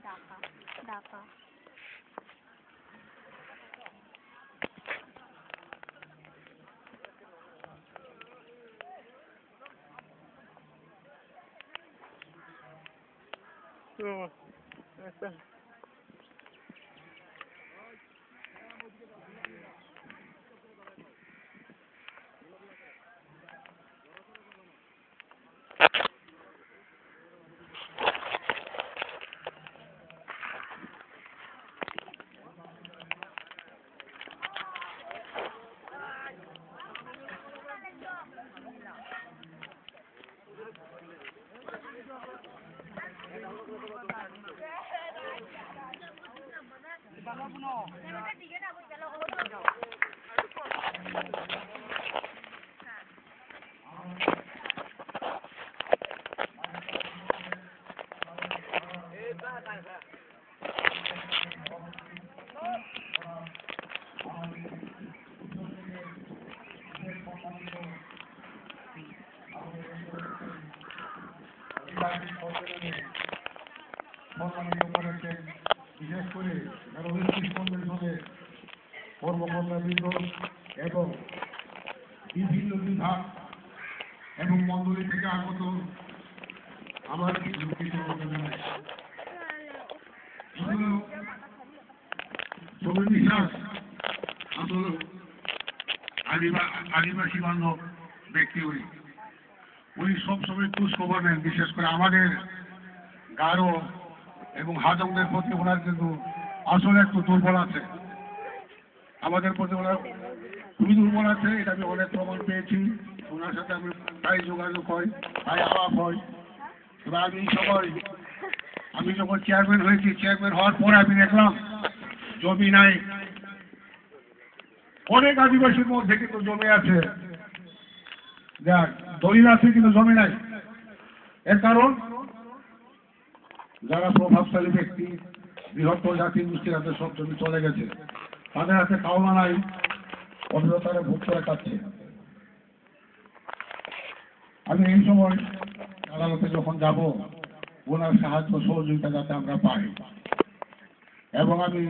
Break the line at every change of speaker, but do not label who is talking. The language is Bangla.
ঢাকা ঢাকা
বিশেষ করে কর্মকর্তাবৃন্দ এবং বিভিন্ন বিভাগ এবং মন্ডলী থেকে আগত আমার বিশ্বাস আসলে আদিবাসী বান্ধব ব্যক্তি উনি সবসময় খোঁজ খবর নেন, বিশেষ করে আমাদের গারো এবং হাজংদের প্রতি ওনার কিন্তু আসলে একটু দুর্বল আছে, আমাদের প্রতি ওনার খুবই দুর্বল আছে। এটা আমি অনেক প্রমাণ পেয়েছি, ওনার সাথে আমি প্রায় যোগাযোগ হয়, প্রায় আলাপ হয়। তবে আমি যখন চেয়ারম্যান হয়েছি, চেয়ারম্যান হওয়ার পর আমি দেখলাম জমি নাই, অনেক আদিবাসীর মধ্যে কিন্তু জমি আছে, দেখ দলিল আছে কিন্তু জমি নাই। এর কারণ যারা প্রভাবশালী ব্যক্তি, বৃহত্তর জাতি গোষ্ঠীর হাতে সব জমি চলে গেছে, তাদের হাতে কাওলা নাই, অথচ তারা ভোগ করে খাচ্ছে। আমি এই সময় আদালতে যখন যাব, ওনার সাহায্য সহযোগিতা যাতে আমরা পাই, এবং আমি